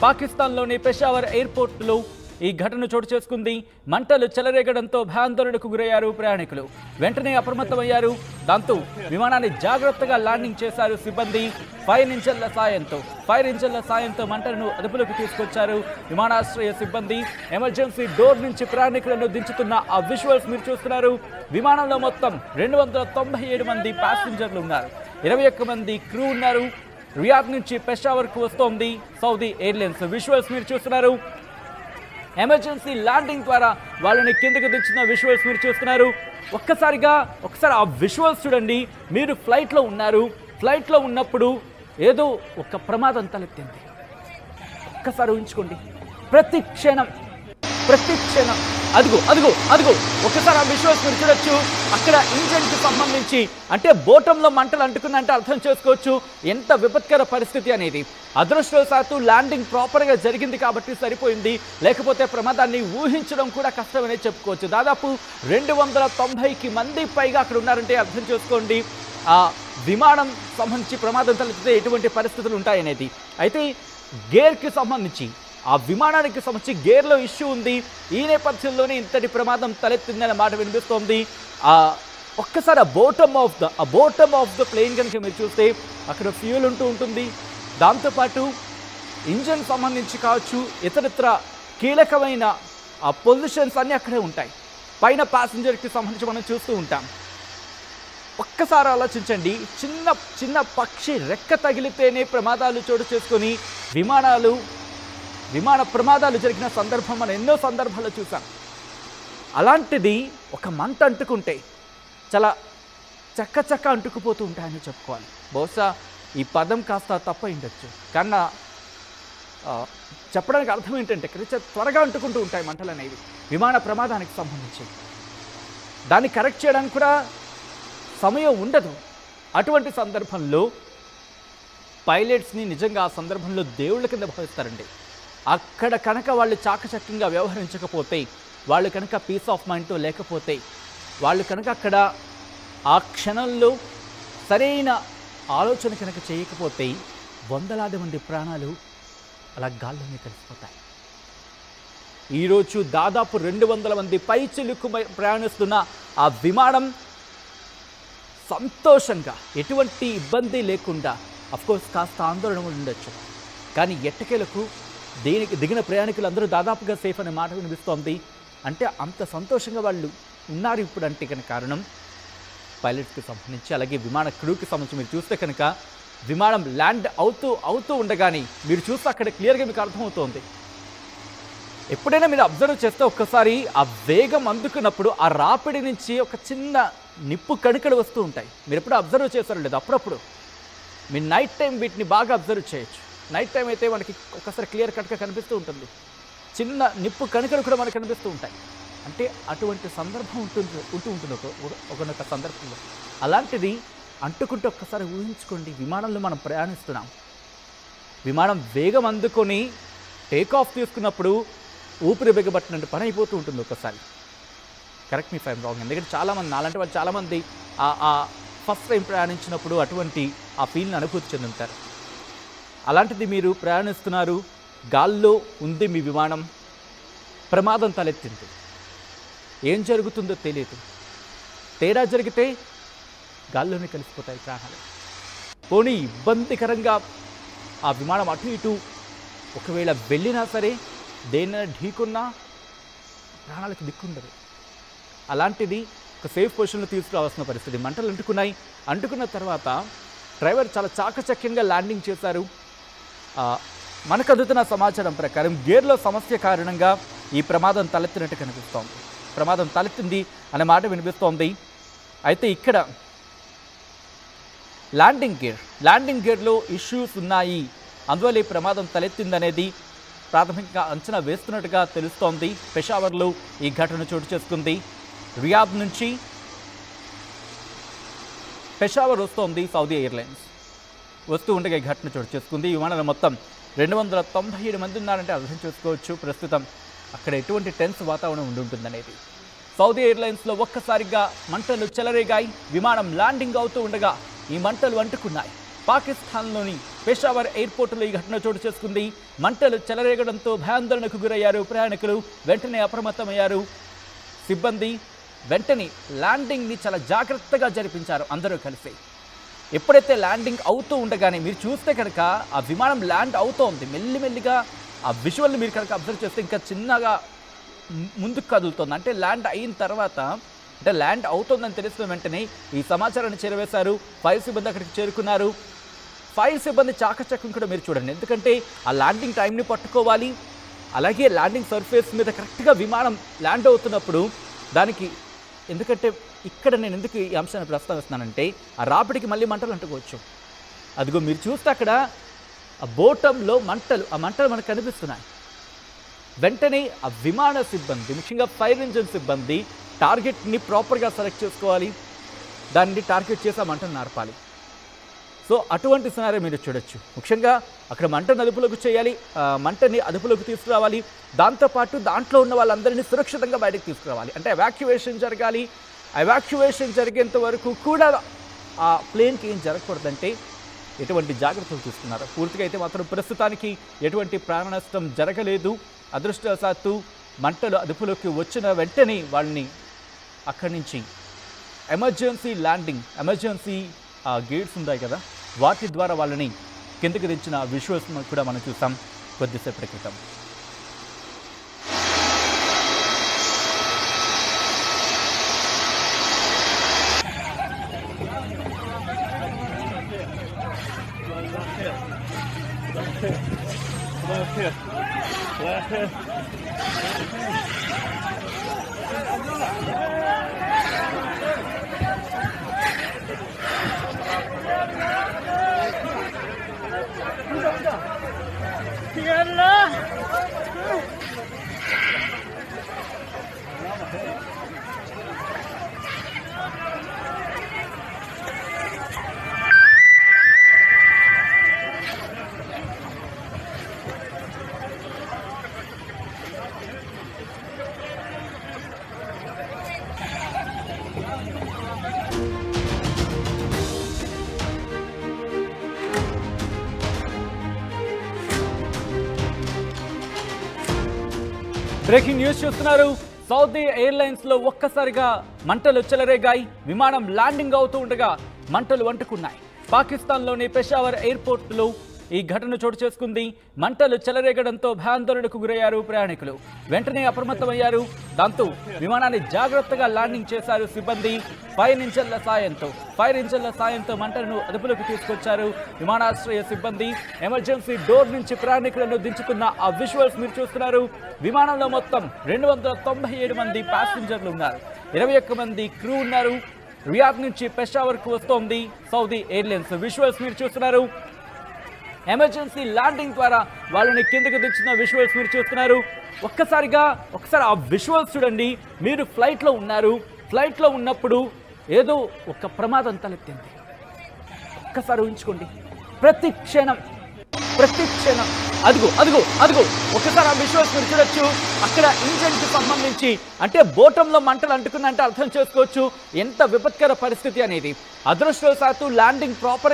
పాకిస్తాన్లోని పెషావర్ ఎయిర్పోర్టులో ఈ ఘటన చోటు చేసుకుంది. మంటలు చెలరేగడంతో భయాందోళనకు గురయ్యారు ప్రయాణికులు. వెంటనే అప్రమత్తమయ్యారు. దాంతో విమానాన్ని జాగ్రత్తగా ల్యాండింగ్ చేశారు సిబ్బంది. ఫైర్ ఇంజన్ల సాయంతో మంటలను అదుపులోకి తీసుకొచ్చారు విమానాశ్రయ సిబ్బంది. ఎమర్జెన్సీ డోర్ నుంచి ప్రయాణికులను దించుతున్న ఆ విజువల్స్ మీరు చూస్తున్నారు. విమానంలో మొత్తం 297 మంది ప్యాసింజర్లు ఉన్నారు. 21 మంది క్రూ ఉన్నారు. రియాద్ నుంచి పెషావర్కు వస్తోంది సౌదీ ఎయిర్లైన్స్. విజువల్స్ మీరు చూస్తున్నారు. ఎమర్జెన్సీ ల్యాండింగ్ ద్వారా వాళ్ళని కిందకు దించిన విజువల్స్ మీరు చూస్తున్నారు. ఒకసారి ఆ విజువల్స్ చూడండి. మీరు ఫ్లైట్లో ఉన్నారు. ఫ్లైట్లో ఉన్నప్పుడు ఏదో ఒక ప్రమాదం తలెత్తింది. ఒక్కసారి ఊహించుకోండి. ప్రతి క్షణం అదిగో ఒకసారి ఆ విజువల్స్ మీరు చూడొచ్చు. అక్కడ ఇంజన్కి సంబంధించి అంటే బోటంలో మంటలు అంటుకున్నంటే అర్థం చేసుకోవచ్చు ఎంత విపత్కర పరిస్థితి అనేది. అదృష్టవశాత్తు ల్యాండింగ్ ప్రాపర్గా జరిగింది కాబట్టి సరిపోయింది. లేకపోతే ప్రమాదాన్ని ఊహించడం కూడా కష్టమనే చెప్పుకోవచ్చు. దాదాపు 290 మంది పైగా అక్కడ ఉన్నారంటే అర్థం చేసుకోండి ఆ విమానం సంబంధించి ప్రమాదం తలెత్తితే ఎటువంటి పరిస్థితులు ఉంటాయనేది. అయితే గేర్కి సంబంధించి ఆ విమానానికి సంబంధించి గేర్లో ఇష్యూ ఉంది. ఈ నేపథ్యంలోనే ఇంతటి ప్రమాదం తలెత్తిందనే మాట వినిపిస్తోంది. ఒక్కసారి ఆ బోటమ్ ఆఫ్ ద ప్లేన్ కనుక మీరు చూస్తే అక్కడ ఫ్యూయల్ ఉంటుంది. దాంతోపాటు ఇంజన్ సంబంధించి కావచ్చు ఇతరత్ర కీలకమైన ఆ పొజిషన్స్ అన్నీ అక్కడే ఉంటాయి. పైన ప్యాసింజర్కి సంబంధించి మనం చూస్తూ ఉంటాం. ఒక్కసారి ఆలోచించండి. చిన్న పక్షి రెక్క తగిలితేనే ప్రమాదాలు చోటు చేసుకొని విమాన ప్రమాదాలు జరిగిన సందర్భం మనం ఎన్నో సందర్భాల్లో చూసాం. అలాంటిది ఒక మంట అంటుకుంటే చాలా చక్క అంటుకుపోతూ ఉంటాయని చెప్పుకోవాలి. బహుశా ఈ పదం కాస్త తప్ప ఉండొచ్చు. కన్నా చెప్పడానికి అర్థం ఏంటంటే త్వరగా అంటుకుంటూ ఉంటాయి మంటలు అనేవి విమాన ప్రమాదానికి సంబంధించి. దాన్ని కరెక్ట్ చేయడానికి కూడా సమయం ఉండదు. అటువంటి సందర్భంలో పైలట్స్ని నిజంగా ఆ సందర్భంలో దేవుళ్ళ కింద భావిస్తారండి. అక్కడ కనుక వాళ్ళు చాకచక్యంగా వ్యవహరించకపోతే, వాళ్ళు కనుక పీస్ ఆఫ్ మైండ్తో లేకపోతే, వాళ్ళు కనుక అక్కడ ఆ క్షణంలో సరైన ఆలోచన కనుక చేయకపోతే వందలాది మంది ప్రాణాలు అలా గాల్లోనే కలిసిపోతాయి. ఈరోజు దాదాపు 200 మంది పైచిలుకు ప్రయాణిస్తున్న ఆ విమానం సంతోషంగా ఎటువంటి ఇబ్బంది లేకుండా అఫ్కోర్స్ కాస్త ఆందోళన ఉండొచ్చు, కానీ ఎట్టకేలకు దీనికి దిగిన ప్రయాణికులందరూ దాదాపుగా సేఫ్ అనే మాట వినిపిస్తోంది. అంటే అంత సంతోషంగా వాళ్ళు ఉన్నారు ఇప్పుడు అంటే కనుక కారణం పైలట్స్కి సంబంధించి అలాగే విమాన క్రూకి సంబంధించి. మీరు చూస్తే కనుక విమానం ల్యాండ్ అవుతూ ఉండగానే మీరు చూస్తే అక్కడ క్లియర్గా మీకు అర్థమవుతోంది. ఎప్పుడైనా మీరు అబ్జర్వ్ చేస్తే ఒక్కసారి ఆ వేగం అందుకున్నప్పుడు ఆ రాపిడి నుంచి ఒక చిన్న నిప్పు కణికలు వస్తూ ఉంటాయి. మీరు ఎప్పుడు అబ్జర్వ్ చేస్తారో లేదు, అప్పుడప్పుడు మీరు నైట్ టైం వీటిని బాగా అబ్జర్వ్ చేయొచ్చు. నైట్ టైం అయితే మనకి ఒకసారి క్లియర్ కట్గా కనిపిస్తూ ఉంటుంది. చిన్న నిప్పు కణికలు కూడా మనకు కనిపిస్తూ ఉంటాయి. అంటే అటువంటి సందర్భం ఉంటుంది ఒకనొక సందర్భంలో. అలాంటిది అంటుకుంటే ఒక్కసారి ఊహించుకోండి. విమానంలో మనం ప్రయాణిస్తున్నాం. విమానం వేగం అందుకొని టేక్ ఆఫ్ తీసుకున్నప్పుడు ఊపిరి బిగబట్టినట్టు పని అయిపోతూ ఉంటుంది ఒకసారి. కరెక్ట్ మీ ఫైమ్ రాంగ్. ఎందుకంటే చాలామంది అలాంటి వాళ్ళు చాలామంది ఆ ఫస్ట్ టైం ప్రయాణించినప్పుడు అటువంటి ఆ ఫీల్ని అనుభూతి చెందుతారు. అలాంటిది మీరు ప్రయాణిస్తున్నారు, గాల్లో ఉంది మీ విమానం, ప్రమాదం తలెత్తింది. ఏం జరుగుతుందో తెలియదు. తేడా జరిగితే గాల్లోనే కలిసిపోతాయి ప్రాణాలు. పోనీ ఇబ్బందికరంగా ఆ విమానం అటు ఇటు ఒకవేళ వెళ్ళినా సరే దేన్నైనా ఢీకున్నా ప్రాణాలకు దిక్కుండదు. అలాంటిది ఒక సేఫ్ పొజిషన్లో తీసుకురావాల్సిన పరిస్థితి. మంటలు అంటుకున్న తర్వాత డ్రైవర్ చాలా చాకచక్యంగా ల్యాండింగ్ చేశారు. మనకు అందుతున్న సమాచారం ప్రకారం గేర్లో సమస్య కారణంగా ఈ ప్రమాదం తలెత్తినట్టు కనిపిస్తోంది. ప్రమాదం తలెత్తింది అనే మాట వినిపిస్తోంది. అయితే ఇక్కడ ల్యాండింగ్ గేర్లో ఇష్యూస్ ఉన్నాయి, అందువల్ల ఈ ప్రమాదం తలెత్తిందనేది ప్రాథమికంగా అంచనా వేస్తున్నట్టుగా తెలుస్తోంది. పెషావర్లో ఈ ఘటన చోటు చేసుకుంది. రియాద్ నుంచి పెషావర్ వస్తోంది సౌదీ ఎయిర్లైన్స్. వస్తూ ఉండగా ఈ ఘటన చోటు చేసుకుంది. విమానంలో మొత్తం 297 మంది ఉన్నారంటే అర్థం చేసుకోవచ్చు ప్రస్తుతం అక్కడ ఎటువంటి టెన్స్ వాతావరణం ఉంటుందనేది. సౌదీ ఎయిర్లైన్స్లో ఒక్కసారిగా మంటలు చెలరేగాయి. విమానం ల్యాండింగ్ అవుతూ ఉండగా ఈ మంటలు అంటుకున్నాయి. పాకిస్తాన్లోని పెషావర్ ఎయిర్పోర్టులో ఈ ఘటన చోటు చేసుకుంది. మంటలు చెలరేగడంతో భయాందోళనకు గురయ్యారు ప్రయాణికులు. వెంటనే అప్రమత్తమయ్యారు సిబ్బంది. వెంటనే ల్యాండింగ్ని చాలా జాగ్రత్తగా జరిపించారు అందరూ కలిసి. ఎప్పుడైతే ల్యాండింగ్ అవుతూ ఉండగానే మీరు చూస్తే కనుక ఆ విమానం ల్యాండ్ అవుతోంది. మెల్లిమెల్లిగా ఆ విజువల్ని మీరు కనుక అబ్జర్వ్ చేస్తే ఇంకా చిన్నగా ముందుకు కదులుతోంది. అంటే ల్యాండ్ అయిన తర్వాత, అంటే ల్యాండ్ అవుతోందని తెలిసిన వెంటనే ఈ సమాచారాన్ని చేరవేశారు. ఫైర్ సిబ్బంది అక్కడికి చేరుకున్నారు. ఫైర్ సిబ్బంది చాకచక్యం కూడా మీరు చూడండి. ఎందుకంటే ఆ ల్యాండింగ్ టైంని పట్టుకోవాలి. అలాగే ల్యాండింగ్ సర్ఫేస్ మీద కరెక్ట్గా విమానం ల్యాండ్ అవుతున్నప్పుడు దానికి, ఎందుకంటే ఇక్కడ నేను ఎందుకు ఈ అంశాన్ని ప్రస్తావిస్తున్నానంటే ఆ రాపిడికి మళ్ళీ మంటలు అంటుకోవచ్చు. అదిగో మీరు చూస్తే అక్కడ ఆ బోటంలో మంటలు, ఆ మంటలు మనకు కనిపిస్తున్నాయి. వెంటనే ఆ విమాన సిబ్బంది, ముఖ్యంగా ఫైర్ ఇంజిన్ సిబ్బంది టార్గెట్ని ప్రాపర్గా సెలెక్ట్ చేసుకోవాలి. దాన్ని టార్గెట్ చేసి ఆ మంటను నార్పాలి. సో అటువంటి సినారియో మీరు చూడొచ్చు. ముఖ్యంగా అక్కడ మంటను అదుపులోకి చేయాలి, మంటని అదుపులోకి తీసుకురావాలి. దాంతోపాటు దాంట్లో ఉన్న వాళ్ళందరినీ సురక్షితంగా బయటకు తీసుకురావాలి. అంటే ఎవాక్యువేషన్ జరగాలి. ఎవాక్యువేషన్ జరిగేంత వరకు కూడా ఆ ప్లేన్కి ఏం జరగకూడదంటే ఎటువంటి జాగ్రత్తలు తీసుకున్నారు. పూర్తిగా అయితే మాత్రం ప్రస్తుతానికి ఎటువంటి ప్రాణ నష్టం జరగలేదు. అదృష్టవశాత్తు మంటలు అదుపులోకి వచ్చిన వెంటనే వాళ్ళని అక్కడి నుంచి ఎమర్జెన్సీ ల్యాండింగ్, ఎమర్జెన్సీ గేట్స్ ఉన్నాయి కదా, వాటి ద్వారా వాళ్ళని కిందకి దించిన విజువల్స్ కూడా మనం చూసాం కొద్దిసేపటి క్రితం. బ్రేకింగ్ న్యూస్ చూస్తున్నారు. సౌదీ ఎయిర్లైన్స్ లో ఒక్కసారిగా మంటలు చెలరేగాయి. విమానం ల్యాండింగ్ అవుతూ ఉండగా మంటలు అంటుకున్నాయి. పాకిస్తాన్లోని పెషావర్ ఎయిర్పోర్టులో ఈ ఘటన చోటు చేసుకుంది. మంటలు చెలరేగడంతో భయాందోళనకు గురయ్యారు ప్రయాణికులు. వెంటనే అప్రమత్తమయ్యారు. దాంతో విమానాన్ని జాగ్రత్తగా ల్యాండింగ్ చేశారు సిబ్బంది. ఫైర్ ఇంజన్ల సాయంతో మంటలను అదుపులోకి తీసుకొచ్చారు విమానాశ్రయ సిబ్బంది. ఎమర్జెన్సీ డోర్ నుంచి ప్రయాణికులను దించుతున్న ఆ విజువల్స్ మీరు చూస్తున్నారు. విమానంలో మొత్తం 297 మంది ప్యాసింజర్లు ఉన్నారు. 21 మంది క్రూ ఉన్నారు. రియాద్ నుంచి పెషావర్కు వస్తోంది సౌదీ ఎయిర్లైన్స్. విజువల్స్ మీరు చూస్తున్నారు. ఎమర్జెన్సీ ల్యాండింగ్ ద్వారా వాళ్ళని కిందకు దించిన విజువల్స్ మీరు చూస్తున్నారు. ఒకసారి ఆ విజువల్స్ చూడండి. మీరు ఫ్లైట్లో ఉన్నారు. ఫ్లైట్లో ఉన్నప్పుడు ఏదో ఒక ప్రమాదం తలెత్తింది. ఒక్కసారి ఊహించుకోండి. ప్రతి క్షణం అదిగో ఒకసారి ఆ విజువల్స్ మీరు చూడొచ్చు. అక్కడ ఇంజన్కి సంబంధించి, అంటే బోటంలో మంటలు అంటుకున్నంటే అర్థం చేసుకోవచ్చు ఎంత విపత్కర పరిస్థితి అనేది. అదృష్టవశాత్తు ల్యాండింగ్ ప్రాపర్